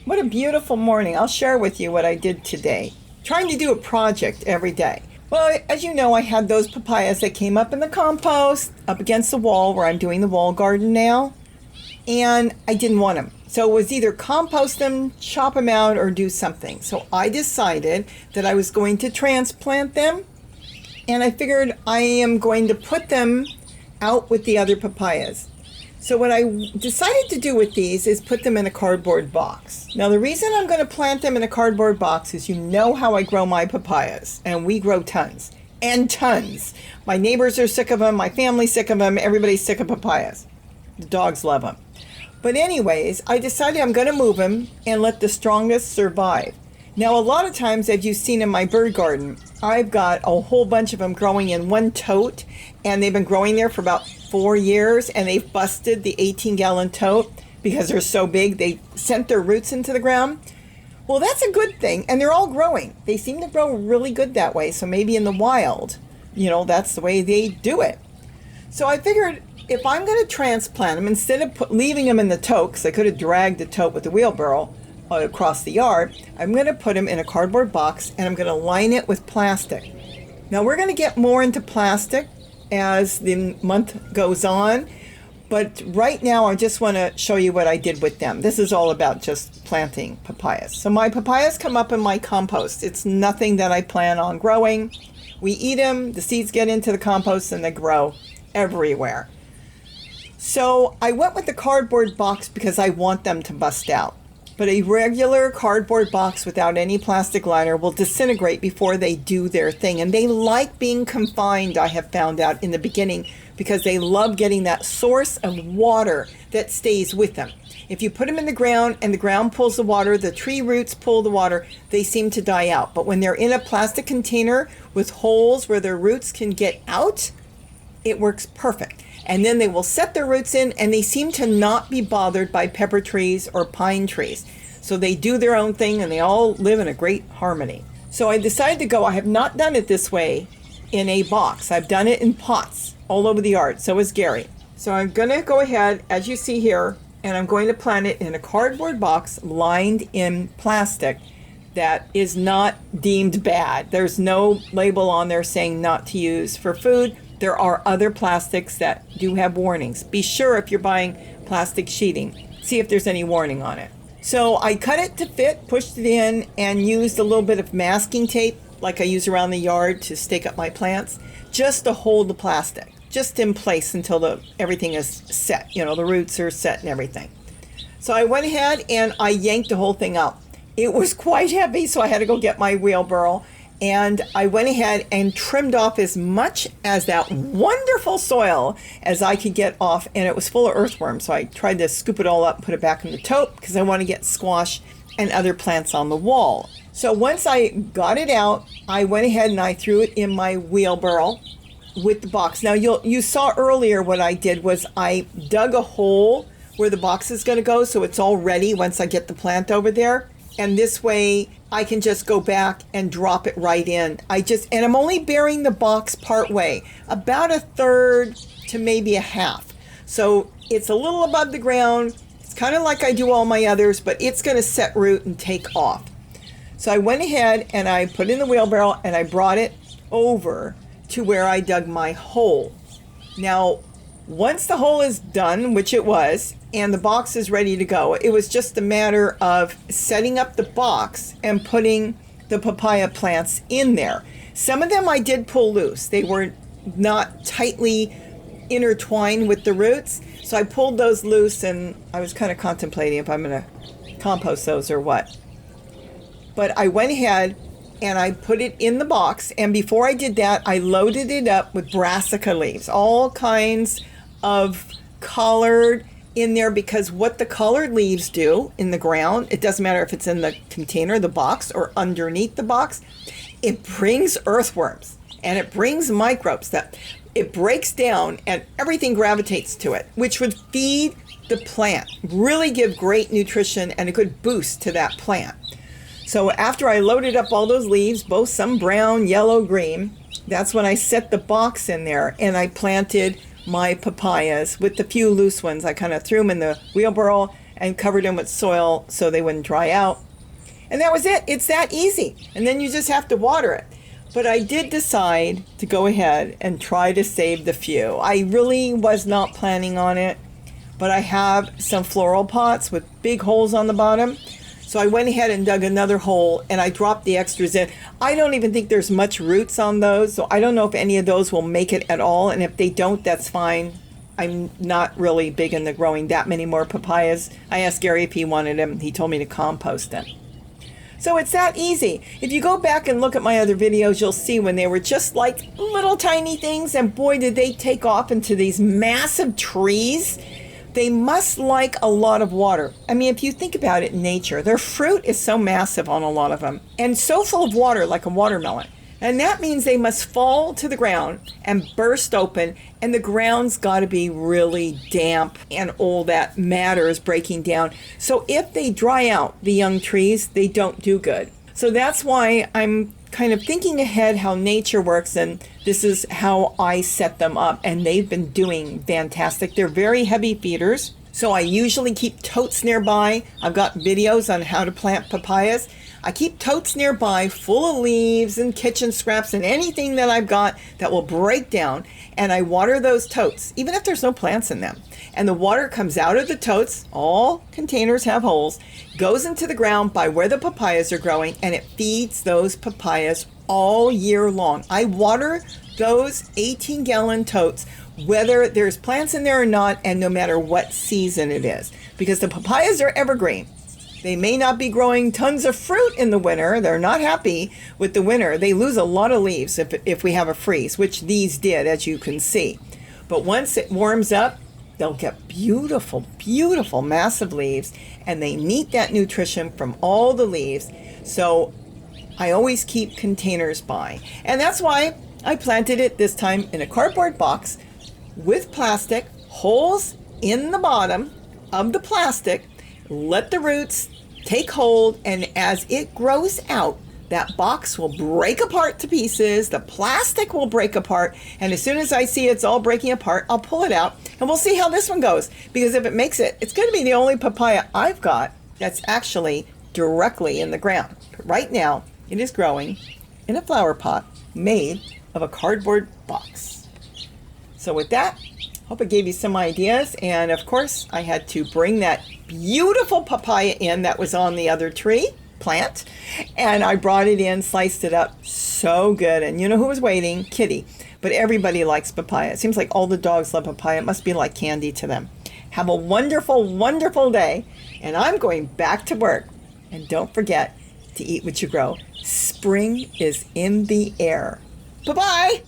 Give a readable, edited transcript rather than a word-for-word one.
What a beautiful morning. I'll share with you what I did today. Trying to do a project every day. Well, as you know, I had those papayas that came up in the compost up against the wall where I'm doing the wall garden now. And I didn't want them. So it was either compost them, chop them out, or do something. So I decided that I was going to transplant them. And I figured I am going to put them out with the other papayas. So what I decided to do with these is put them in a cardboard box. Now the reason I'm going to plant them in a cardboard box is you know how I grow my papayas, and we grow tons and tons. My neighbors are sick of them, my family's sick of them, everybody's sick of papayas. The dogs love them. But anyways, I decided I'm going to move them and let the strongest survive. Now a lot of times, as you've seen in my bird garden, I've got a whole bunch of them growing in one tote, and they've been growing there for about 4 years, and they've busted the 18-gallon tote because they're so big. They sent their roots into the ground. Well, that's a good thing, and they're all growing. They seem to grow really good that way, so maybe in the wild, that's the way they do it. So I figured if I'm going to transplant them, instead of leaving them in the tote, because I could have dragged the tote with the wheelbarrow across the yard, I'm going to put them in a cardboard box, and I'm going to line it with plastic. Now, we're going to get more into plastic as the month goes on, but right now I just want to show you what I did with them. This is all about just planting papayas. So my papayas come up in my compost. It's nothing that I plan on growing. We eat them, the seeds get into the compost, and they grow everywhere. So I went with the cardboard box because I want them to bust out. But a regular cardboard box without any plastic liner will disintegrate before they do their thing. And they like being confined, I have found out in the beginning, because they love getting that source of water that stays with them. If you put them in the ground and the ground pulls the water, the tree roots pull the water, they seem to die out. But when they're in a plastic container with holes where their roots can get out, it works perfect. And then they will set their roots in, and they seem to not be bothered by pepper trees or pine trees. So they do their own thing, and they all live in a great harmony. So I decided to go. I have not done it this way in a box. I've done it in pots all over the yard. So is Gary. So I'm going to go ahead, as you see here, and I'm going to plant it in a cardboard box lined in plastic that is not deemed bad. There's no label on there saying not to use for food. There are other plastics that do have warnings. Be sure if you're buying plastic sheeting, see if there's any warning on it. So I cut it to fit, pushed it in, and used a little bit of masking tape like I use around the yard to stake up my plants, just to hold the plastic, just in place until everything is set. The roots are set and everything. So I went ahead and I yanked the whole thing out. It was quite heavy, so I had to go get my wheelbarrow. And I went ahead and trimmed off as much as that wonderful soil as I could get off. And it was full of earthworms. So I tried to scoop it all up, put it back in the tote, because I want to get squash and other plants on the wall. So once I got it out, I went ahead and I threw it in my wheelbarrow with the box. Now you saw earlier what I did was I dug a hole where the box is going to go. So it's all ready once I get the plant over there. And this way I can just go back and drop it right in. And I'm only burying the box part way, about a third to maybe a half. So it's a little above the ground. It's kind of like I do all my others, but it's going to set root and take off. So I went ahead and I put in the wheelbarrow and I brought it over to where I dug my hole. Now, once the hole is done, which it was, and the box is ready to go, it was just a matter of setting up the box and putting the papaya plants in there. Some of them I did pull loose. They were not tightly intertwined with the roots. So I pulled those loose, and I was kind of contemplating if I'm going to compost those or what. But I went ahead and I put it in the box. And before I did that, I loaded it up with brassica leaves, all kinds of collard in there, because what the collard leaves do in the ground, it doesn't matter if it's in the container, the box, or underneath the box, it brings earthworms and it brings microbes that it breaks down and everything gravitates to it, which would feed the plant, really give great nutrition and a good boost to that plant. So after I loaded up all those leaves, both some brown, yellow, green, that's when I set the box in there and I planted my papayas with the few loose ones. I kind of threw them in the wheelbarrow and covered them with soil so they wouldn't dry out. And that was it. It's that easy. And then you just have to water it. But I did decide to go ahead and try to save the few. I really was not planning on it, but I have some floral pots with big holes on the bottom. So I went ahead and dug another hole and I dropped the extras in. I don't even think there's much roots on those, so I don't know if any of those will make it at all. And if they don't, that's fine. I'm not really big into growing that many more papayas. I asked Gary if he wanted them. He told me to compost them. So it's that easy. If you go back and look at my other videos, you'll see when they were just like little tiny things, and boy, did they take off into these massive trees. They must like a lot of water. I mean, if you think about it in nature, their fruit is so massive on a lot of them and so full of water like a watermelon. And that means they must fall to the ground and burst open, and the ground's got to be really damp and all that matter is breaking down. So if they dry out, the young trees, they don't do good. So that's why I'm kind of thinking ahead how nature works, and this is how I set them up, and they've been doing fantastic. They're very heavy feeders, so I usually keep totes nearby. I've got videos on how to plant papayas. I keep totes nearby full of leaves and kitchen scraps and anything that I've got that will break down, and I water those totes even if there's no plants in them. And the water comes out of the totes, all containers have holes, goes into the ground by where the papayas are growing, and it feeds those papayas all year long. I water those 18-gallon totes whether there's plants in there or not, and no matter what season it is, because the papayas are evergreen. They may not be growing tons of fruit in the winter. They're not happy with the winter. They lose a lot of leaves if we have a freeze, which these did, as you can see. But once it warms up, they'll get beautiful, beautiful, massive leaves, and they need that nutrition from all the leaves. So I always keep containers by. And that's why I planted it this time in a cardboard box with plastic, holes in the bottom of the plastic. Let the roots take hold, and as it grows out, that box will break apart to pieces, the plastic will break apart, and as soon as I see it's all breaking apart, I'll pull it out, and we'll see how this one goes. Because if it makes it, it's going to be the only papaya I've got that's actually directly in the ground. But right now, it is growing in a flower pot made of a cardboard box. So with that, hope it gave you some ideas. And of course, I had to bring that beautiful papaya in that was on the other tree plant. And I brought it in, sliced it up. So good. And you know who was waiting? Kitty. But everybody likes papaya. It seems like all the dogs love papaya. It must be like candy to them. Have a wonderful, wonderful day. And I'm going back to work. And don't forget to eat what you grow. Spring is in the air. Bye-bye.